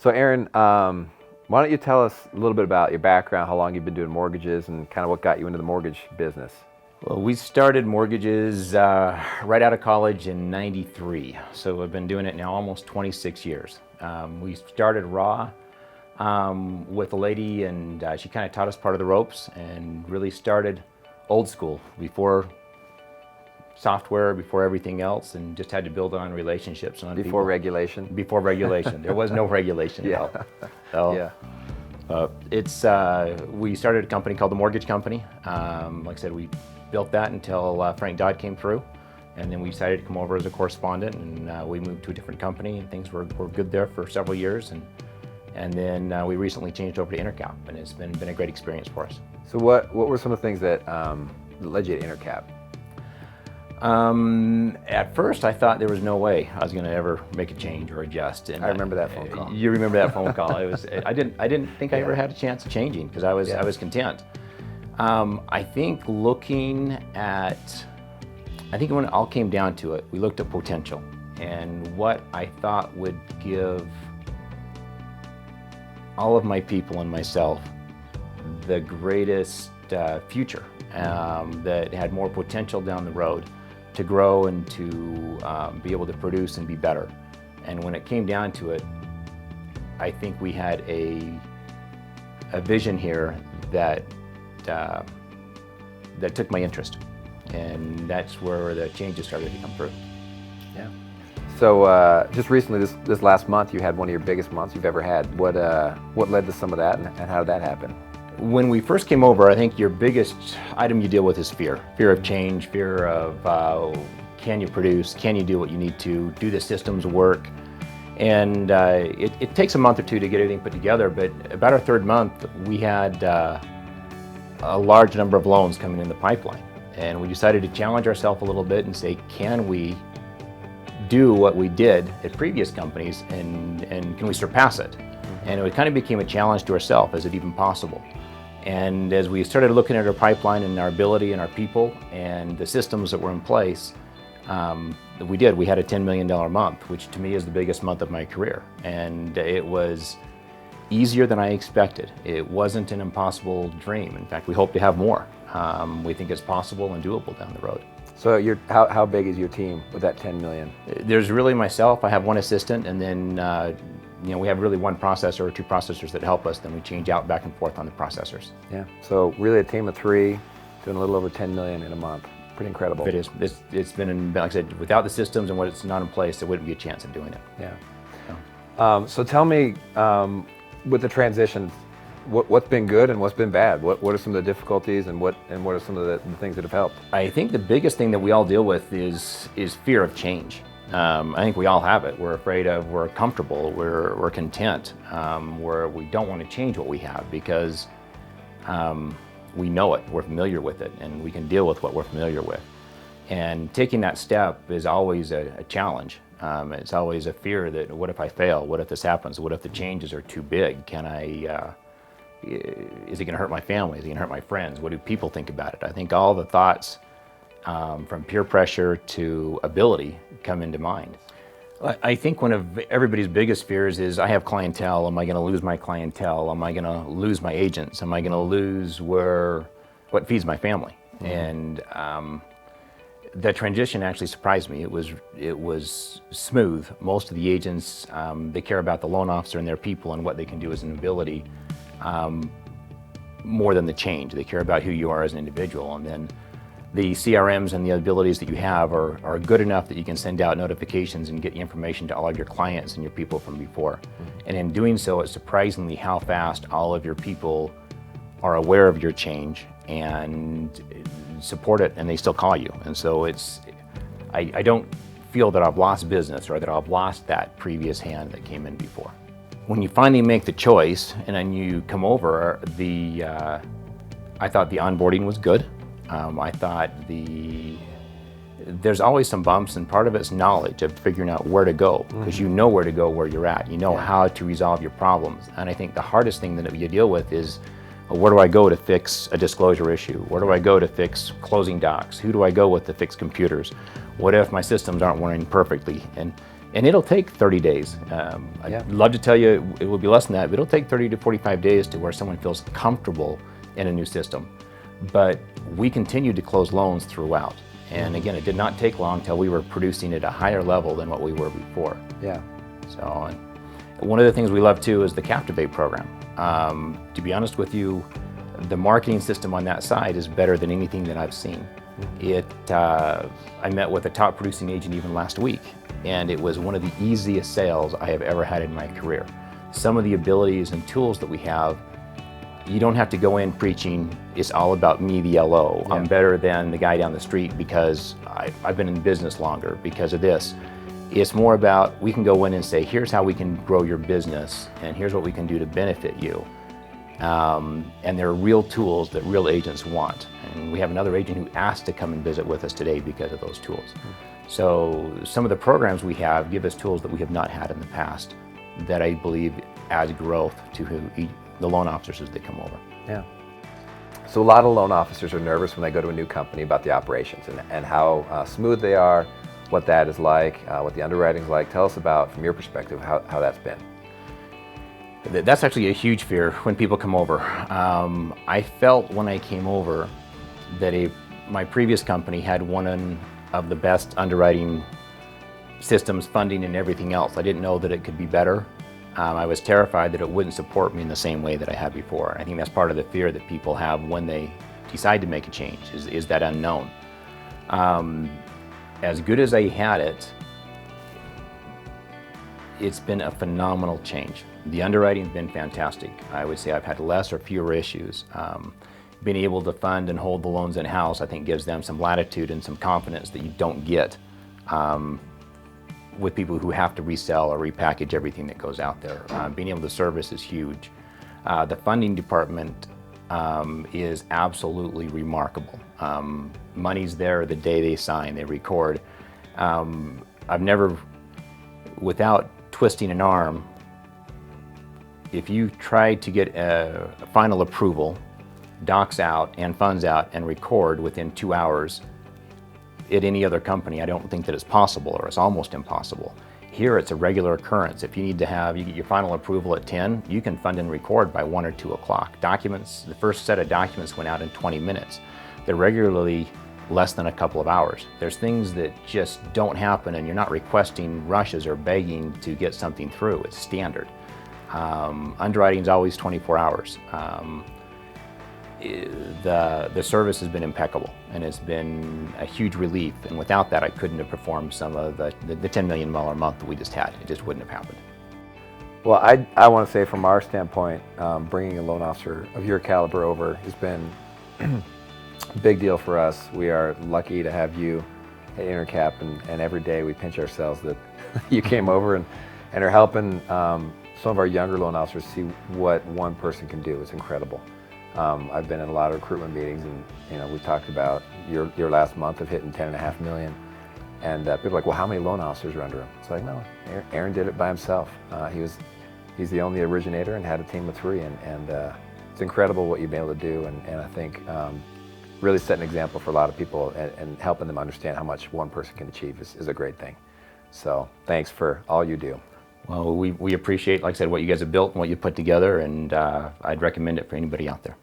So Erin, why don't you tell us a little bit about your background, how long you've been doing mortgages, and kind of what got you into the mortgage business? Well, we started mortgages right out of college in '93, so I've been doing it now almost 26 years. We started raw with a lady, and she kind of taught us part of the ropes and really started old school, before software, before everything else, and just had to build on relationships. And on Before people. regulation? Before regulation. There was no regulation at all. So, we started a company called the Mortgage Company. Like I said, we built that until Frank Dodd came through, and then we decided to come over as a correspondent, and we moved to a different company, and things were good there for several years, and then we recently changed over to Intercap, and it's been a great experience for us. So what were some of the things that led you to Intercap? At first, I thought there was no way I was going to ever make a change or adjust. And I remember that phone call. You remember that phone call? It was. I didn't think I ever had a chance of changing because I was content. I think when it all came down to it, we looked at potential and what I thought would give all of my people and myself the greatest future, that had more potential down the road to grow and to be able to produce and be better. And when it came down to it, I think we had a vision here that took my interest, and that's where the changes started to come through. Yeah. So just recently, this last month, you had one of your biggest months you've ever had. What led to some of that, and how did that happen? When we first came over, I think your biggest item you deal with is fear. Fear of change, fear of can you produce, can you do what you need to, do the systems work? And it takes a month or two to get everything put together, but about our third month, we had a large number of loans coming in the pipeline. And we decided to challenge ourselves a little bit and say, can we do what we did at previous companies, and can we surpass it? And it kind of became a challenge to ourselves, is it even possible? And as we started looking at our pipeline and our ability and our people and the systems that were in place, we had a $10 million month, which to me is the biggest month of my career. And it was easier than I expected. It wasn't an impossible dream. In fact, we hope to have more. We think it's possible and doable down the road. So how big is your team with that 10 million? There's really myself. I have one assistant, and then we have really one processor or two processors that help us. Then we change out back and forth on the processors. Yeah. So really a team of 3 doing a little over 10 million in a month. Pretty incredible. It is. It's been, like I said, without the systems and what's not in place, there wouldn't be a chance of doing it. Yeah. So tell me, with the transition, what's been good and what's been bad? What are some of the difficulties, and what are some of the things that have helped? I think the biggest thing that we all deal with is fear of change. I think we all have it. We're afraid of, we're comfortable, we're content, we don't want to change what we have because we know it, we're familiar with it, and we can deal with what we're familiar with. And taking that step is always a challenge. It's always a fear that, what if I fail? What if this happens? What if the changes are too big? Is it going to hurt my family? Is it going to hurt my friends? What do people think about it? I think all the thoughts from peer pressure to ability come into mind. I think one of everybody's biggest fears is, I have clientele. Am I going to lose my clientele? Am I going to lose my agents? Am I going to lose what feeds my family? And the transition actually surprised me. It was smooth. Most of the agents, they care about the loan officer and their people and what they can do as an ability, more than the change. They care about who you are as an individual. And then the CRMs and the abilities that you have are good enough that you can send out notifications and get information to all of your clients and your people from before. And in doing so, it's surprisingly how fast all of your people are aware of your change and support it, and they still call you. And so I don't feel that I've lost business or that I've lost that previous hand that came in before. When you finally make the choice and then you come over, I thought the onboarding was good. I thought there's always some bumps, and part of it's knowledge of figuring out where to go, because you know where to go where you're at. You know how to resolve your problems. And I think the hardest thing that you deal with is, where do I go to fix a disclosure issue? Where do I go to fix closing docs? Who do I go with to fix computers? What if my systems aren't running perfectly? And And it'll take 30 days. Yeah. I'd love to tell you it will be less than that, but it'll take 30 to 45 days to where someone feels comfortable in a new system. But we continued to close loans throughout. And again, it did not take long until we were producing at a higher level than what we were before. Yeah. So, and one of the things we love too is the Captivate program. To be honest with you, the marketing system on that side is better than anything that I've seen. I met with a top producing agent even last week, and it was one of the easiest sales I have ever had in my career. Some of the abilities and tools that we have, you don't have to go in preaching, it's all about me, the LO. Yeah. I'm better than the guy down the street because I've been in business longer because of this. It's more about, we can go in and say, here's how we can grow your business, and here's what we can do to benefit you. And there are real tools that real agents want. And we have another agent who asked to come and visit with us today because of those tools. So some of the programs we have give us tools that we have not had in the past that I believe adds growth to the loan officers as they come over. Yeah. So a lot of loan officers are nervous when they go to a new company about the operations and how smooth they are, what that is like, what the underwriting is like. Tell us about, from your perspective, how that's been. That's actually a huge fear when people come over. I felt when I came over that my previous company had one of the best underwriting systems, funding, and everything else. I didn't know that it could be better. I was terrified that it wouldn't support me in the same way that I had before. I think that's part of the fear that people have when they decide to make a change, is that unknown. As good as I had it, it's been a phenomenal change. The underwriting's been fantastic. I would say I've had less or fewer issues. Being able to fund and hold the loans in-house, I think, gives them some latitude and some confidence that you don't get with people who have to resell or repackage everything that goes out there. Being able to service is huge. The funding department is absolutely remarkable. Money's there the day they sign, they record. I've never, without twisting an arm, if you try to get a final approval, docs out and funds out and record within 2 hours, at any other company, I don't think that it's possible, or it's almost impossible. Here, it's a regular occurrence. If you need to you get your final approval at 10, you can fund and record by 1 or 2 o'clock. Documents, the first set of documents went out in 20 minutes. They're regularly less than a couple of hours. There's things that just don't happen, and you're not requesting rushes or begging to get something through. It's standard. Underwriting is always 24 hours. The service has been impeccable, and it's been a huge relief. And without that, I couldn't have performed some of the $10 million a month that we just had. It just wouldn't have happened. Well, I want to say from our standpoint, bringing a loan officer of your caliber over has been a big deal for us. We are lucky to have you at Intercap, and every day we pinch ourselves that you came over and are helping some of our younger loan officers see what one person can do. It's incredible. I've been in a lot of recruitment meetings, and we talked about your last month of hitting 10.5 million, and people are like, well, how many loan officers are under him? It's like, no, Erin did it by himself. He's the only originator and had a team of 3, and it's incredible what you've been able to do, and I think really set an example for a lot of people, and helping them understand how much one person can achieve is a great thing. So thanks for all you do. Well, we appreciate, like I said, what you guys have built and what you put together, and I'd recommend it for anybody out there.